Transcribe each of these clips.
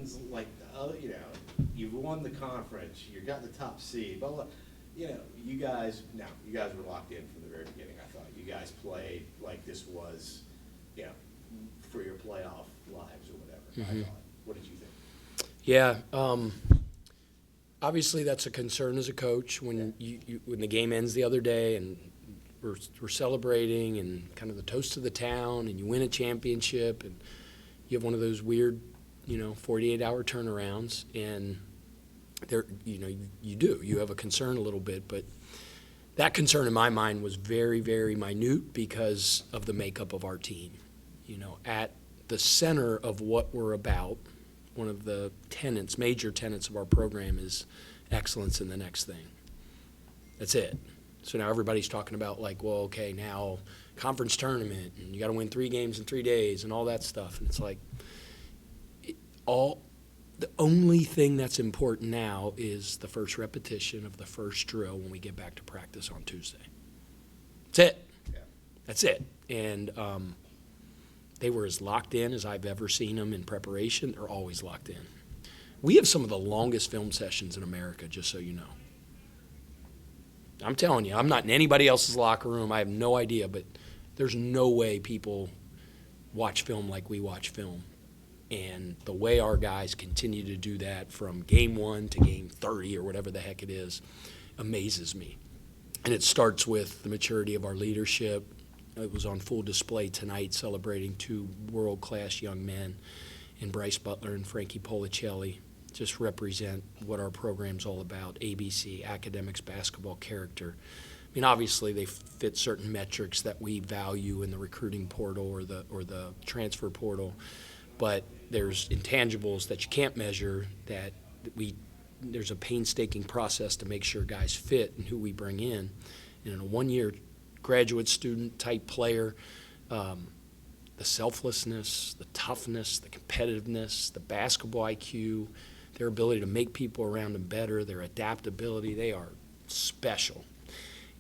nothing's like the other, you've won the conference, you got the top seed, but, you guys were locked in from the very beginning, I thought. You guys played like this was, for your playoff lives or whatever, I thought. What did you think? Yeah, obviously that's a concern as a coach when when the game ends the other day and we're celebrating and kind of the toast of the town and you win a championship and you have one of those weird, 48-hour turnarounds and there, you have a concern a little bit, but that concern in my mind was very, very minute because of the makeup of our team. At the center of what we're about, one of the major tenets of our program is excellence in the next thing. That's it. So now everybody's talking about now conference tournament and you got to win 3 games in 3 days and all that stuff. And it's like the only thing that's important now is the first repetition of the first drill when we get back to practice on Tuesday. That's it. Yeah. That's it. And they were as locked in as I've ever seen them in preparation. They're always locked in. We have some of the longest film sessions in America, just so you know. I'm telling you, I'm not in anybody else's locker room. I have no idea, but there's no way people watch film like we watch film. And the way our guys continue to do that from game 1 to game 30 or whatever the heck it is amazes me. And it starts with the maturity of our leadership. It was on full display tonight celebrating 2 world-class young men in Bryce Butler and Frankie Policelli. Just represent what our program's all about, ABC, academics, basketball, character. I mean, obviously they fit certain metrics that we value in the recruiting portal or the transfer portal, but there's intangibles that you can't measure that there's a painstaking process to make sure guys fit and who we bring in. And in a 1-year graduate student type player, the selflessness, the toughness, the competitiveness, the basketball IQ, their ability to make people around them better, their adaptability, they are special.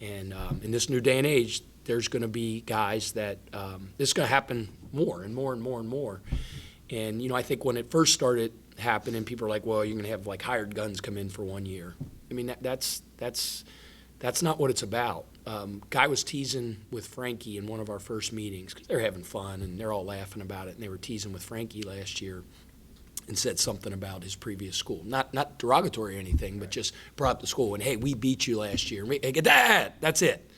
And in this new day and age, there's going to be guys that this is going to happen more and more and more and more. And, I think when it first started happening, people are like, well, you're going to have hired guns come in for 1 year. I mean, that's not what it's about. Guy was teasing with Frankie in one of our first meetings because they're having fun and they're all laughing about it. And they were teasing with Frankie last year and said something about his previous school. Not derogatory or anything, but just brought up the school and, hey, we beat you last year. That's it.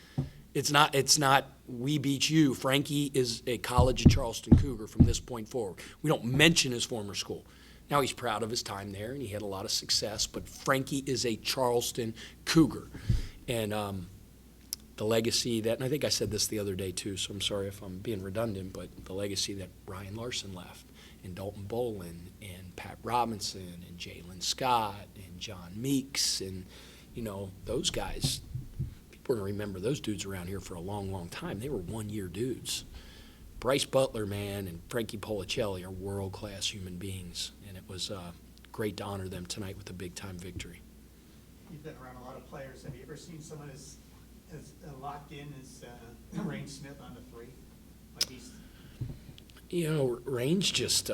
It's not we beat you. Frankie is a College of Charleston Cougar from this point forward. We don't mention his former school. Now he's proud of his time there and he had a lot of success, but Frankie is a Charleston Cougar. And the legacy that, and I think I said this the other day too, so I'm sorry if I'm being redundant, but the legacy that Ryan Larson left, and Dalton Bolin, and Pat Robinson, and Jalen Scott, and John Meeks, and, those guys, people are going to remember those dudes around here for a long, long time. They were 1-year dudes. Bryce Butler, man, and Frankie Policelli are world-class human beings, and it was great to honor them tonight with a big-time victory. You've been around a lot of players. Have you ever seen someone as locked in as Rain Smith on the 3? Like he's Rain's just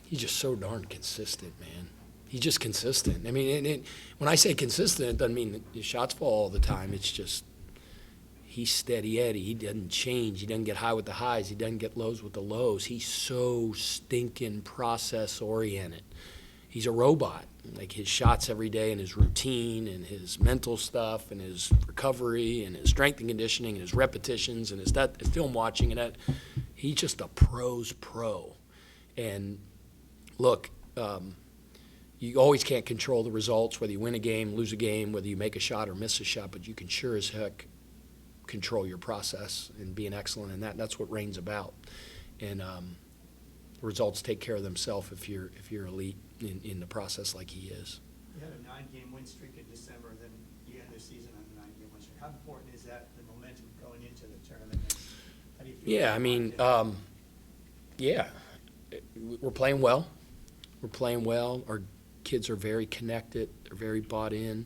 he's just so darn consistent, man. He's just consistent. I mean, when I say consistent, it doesn't mean that his shots fall all the time. It's just he's steady Eddie. He doesn't change. He doesn't get high with the highs. He doesn't get lows with the lows. He's so stinking process-oriented. He's a robot. Like his shots every day and his routine and his mental stuff and his recovery and his strength and conditioning and his repetitions and his film watching and that. He's just a pro's pro. And look, you always can't control the results, whether you win a game, lose a game, whether you make a shot or miss a shot, but you can sure as heck control your process and being excellent in that. That's what Rain's about. And the results take care of themselves if you're elite in the process like he is. You had a 9-game win streak in December, then you end the season on a 9-game win streak. How important is that, the momentum going into the tournament? How do you feel? Yeah, I mean, we're playing well. We're playing well. Our kids are very connected. They're very bought in.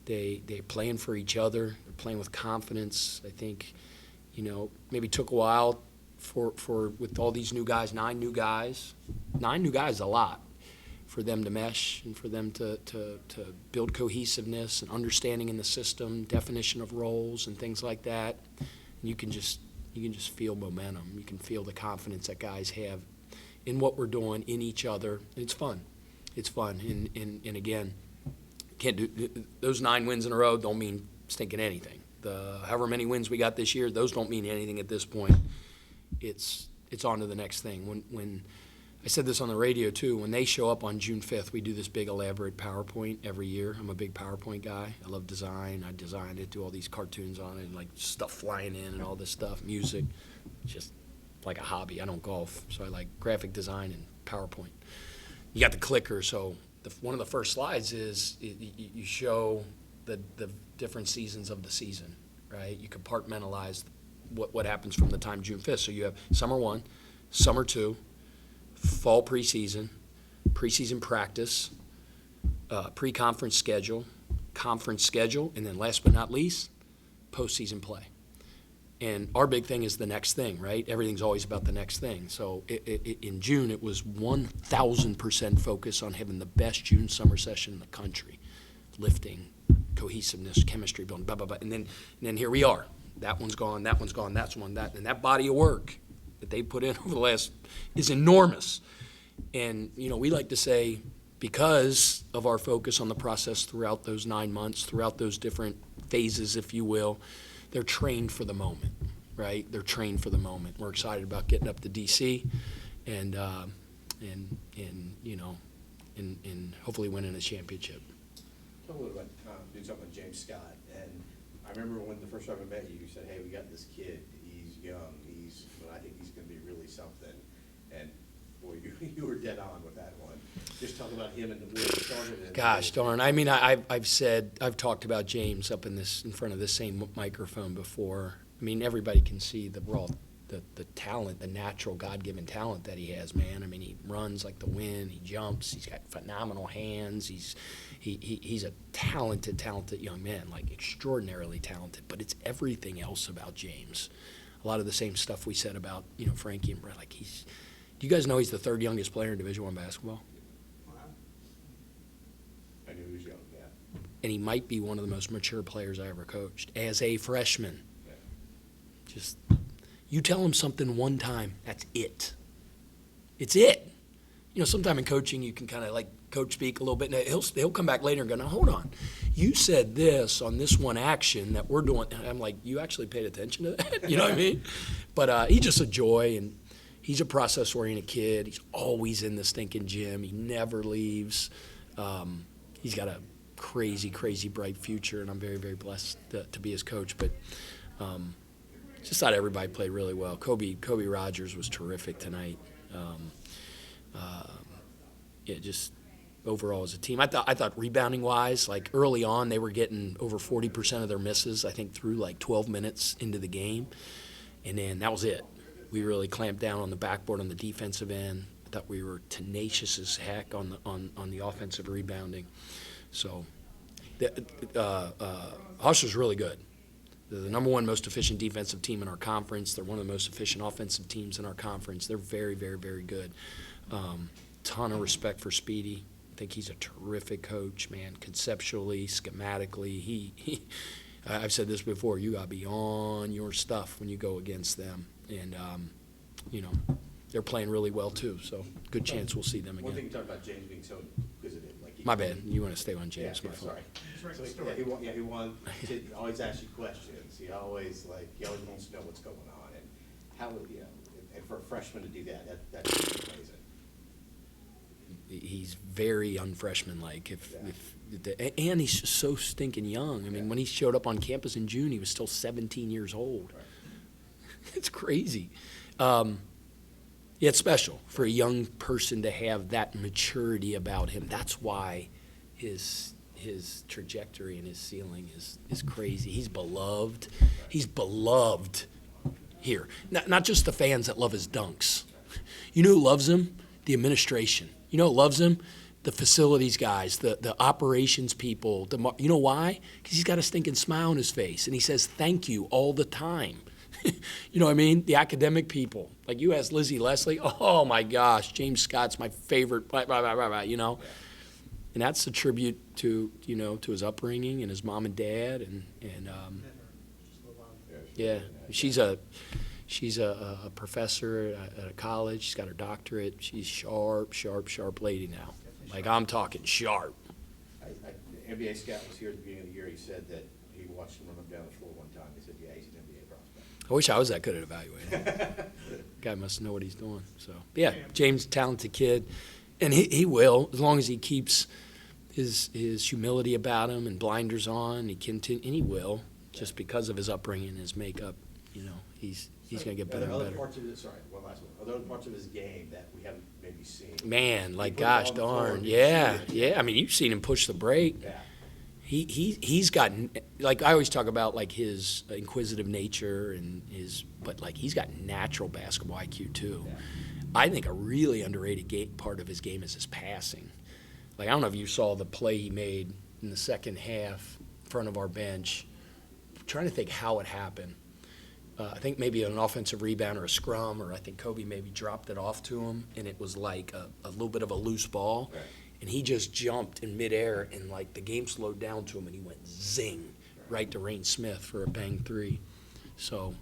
They're playing for each other. They're playing with confidence. I think, maybe took a while for with all these new guys, 9 new guys is a lot for them to mesh and for them to build cohesiveness and understanding in the system, definition of roles and things like that. And you can just feel momentum. You can feel the confidence that guys have in what we're doing, in each other. It's fun. It's fun. And again, can't do those 9 wins in a row don't mean stinking anything. The however many wins we got this year, those don't mean anything at this point. It's on to the next thing. When I said this on the radio too, when they show up on June 5th, we do this big elaborate PowerPoint every year. I'm a big PowerPoint guy. I love design. I designed it, do all these cartoons on it, like stuff flying in and all this stuff, music, just like a hobby. I don't golf, so I like graphic design and PowerPoint. You got the clicker, so one of the first slides is you show the different seasons of the season, right? You compartmentalize what happens from the time June 5th. So you have summer 1, summer 2, fall preseason practice, pre-conference schedule, conference schedule, and then last but not least, postseason play. And our big thing is the next thing, right? Everything's always about the next thing. So in June, it was 1,000% focus on having the best June summer session in the country, lifting, cohesiveness, chemistry building, blah, blah, blah. And then here we are. That one's gone, that one's gone, that's one, that. And that body of work that they put in over the last is enormous. And, we like to say, because of our focus on the process throughout those 9 months, throughout those different phases, if you will, they're trained for the moment, right? They're trained for the moment. We're excited about getting up to D.C. and hopefully winning a championship. Talk a little about doing something with James Scott. And I remember when the first time I met you, you said, "Hey, we got this kid. He's young. But I think he's going to be really something." And boy, you were dead on with that one. Just talk about him and the way he started. Gosh darn! I mean, I've talked about James up in front of this same microphone before. I mean, everybody can see the talent, the natural God-given talent that he has, man. I mean, he runs like the wind. He jumps. He's got phenomenal hands. He's a talented young man, like extraordinarily talented. But it's everything else about James. A lot of the same stuff we said about Frankie and Brett. Like do you guys know he's the 3rd youngest player in Division I basketball? I knew he was young, yeah. And he might be one of the most mature players I ever coached as a freshman. Yeah. Just you tell him something one time, that's it. It's it. Sometime in coaching you can kind of like coach speak a little bit, and he'll come back later and go, "Now hold on, you said this on this one action that we're doing." And I'm like, "You actually paid attention to that?" You know what I mean? But he's just a joy, and he's a process-oriented kid. He's always in the stinking gym. He never leaves. He's got a crazy, crazy bright future, and I'm very, very blessed to be his coach. But just thought everybody played really well. Kobe Rogers was terrific tonight. Just overall as a team. I thought rebounding-wise, like early on, they were getting over 40% of their misses, I think, through like 12 minutes into the game. And then that was it. We really clamped down on the backboard on the defensive end. I thought we were tenacious as heck on the offensive rebounding. So Hofstra's really good. They're the number 1 most efficient defensive team in our conference. They're one of the most efficient offensive teams in our conference. They're very, very, very good. Ton of respect for Speedy. I think he's a terrific coach, man. Conceptually, schematically, I've said this before. You gotta be on your stuff when you go against them, and they're playing really well too. So good chance we'll see them again. One thing you talked about James being so inquisitive, My bad. You want to stay on James? Yeah, sorry. So, he wants to always ask you questions. He always wants to know what's going on, and how and for a freshman to do that's amazing. He's very unfreshman-like. And he's just so stinking young. I mean, when he showed up on campus in June, he was still 17 years old. Right. It's crazy. It's special for a young person to have that maturity about him. That's why his trajectory and his ceiling is crazy. He's beloved. He's beloved here. Not just the fans that love his dunks. You know who loves him? The administration. You know who loves him? The facilities guys, the operations people. You know why? Because he's got a stinking smile on his face, and he says thank you all the time. You know what I mean? The academic people. Like you ask Lizzie Leslie, oh my gosh, James Scott's my favorite, blah, blah, blah, blah, blah, you know? And that's a tribute to, you know, to his upbringing and his mom and dad. And Met her just a little while ago. yeah, she's a professor at a college. She's got her doctorate. She's sharp lady now. Like I'm talking sharp. NBA scout was here at the beginning of the year. He said that he watched him run up down the floor one time. He said, yeah, he's an NBA prospect. I wish I was that good at evaluating. Guy must know what he's doing. So yeah, James, talented kid, and he will, as long as he keeps his humility about him and blinders on. And he will, just because of his upbringing and his makeup. You know, he's going to get better and better. Sorry, one last one. Are there other parts of his game that we haven't maybe seen? Man, like He put it gosh on the floor, darn, did you yeah, see it? yeah. I mean, you've seen him push the break. Yeah. He's got, like I always talk about, like his inquisitive nature and but like he's got natural basketball IQ too. Yeah. I think a really underrated part of his game is his passing. Like I don't know if you saw the play he made in the second half in front of our bench. I'm trying to think how it happened. I think maybe an offensive rebound or a scrum, or I think Kobe maybe dropped it off to him, and it was like a little bit of a loose ball. Right. And he just jumped in midair, and like the game slowed down to him, and he went zing right to Rain Smith for a bang three. So,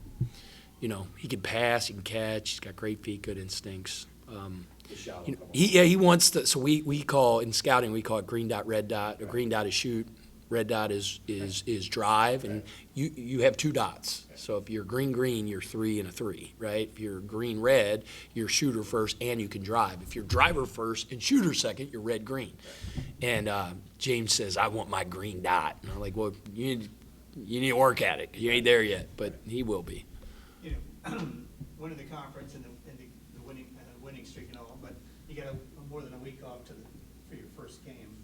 you know, he can pass, he can catch, he's got great feet, good instincts. He shot You know, him. he wants to. So we call in scouting, we call it green dot, red dot. A green dot is shoot, red dot is drive, and you have two dots. So if you're green, you're 3 and a 3, right? If you're green-red, you're shooter first and you can drive. If you're driver first and shooter second, you're red-green. And James says, I want my green dot. And I'm like, well, you need to work at it. You ain't there yet, but he will be. You know, winning the conference and the winning streak and all, but you got more than a week off for your first game.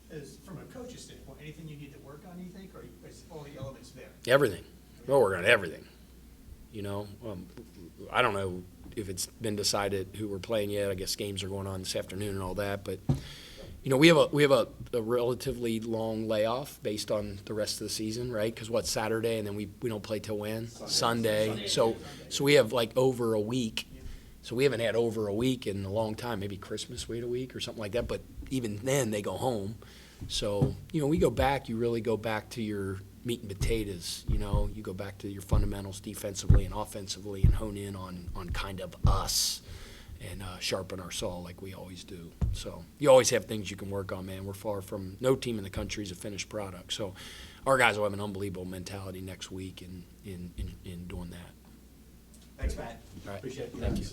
Is from a coach's standpoint, anything you need to work on, you think, or is all the elements there? Everything. We're working on everything. You know, I don't know if it's been decided who we're playing yet. I guess games are going on this afternoon and all that, but you know, we have a relatively long layoff based on the rest of the season, right? Because what's Saturday, and then we don't play till when? Sunday. So we have like over a week. So we haven't had over a week in a long time. Maybe Christmas we had a week or something like that. But even then, they go home. So you know, we go back. You really go back to your meat and potatoes. You know, you go back to your fundamentals defensively and offensively, and hone in on kind of us. And sharpen our saw like we always do. So you always have things you can work on, man. We're far from, no team in the country is a finished product. So our guys will have an unbelievable mentality next week in doing that. Thanks, Matt. All right. Appreciate it. Thank you.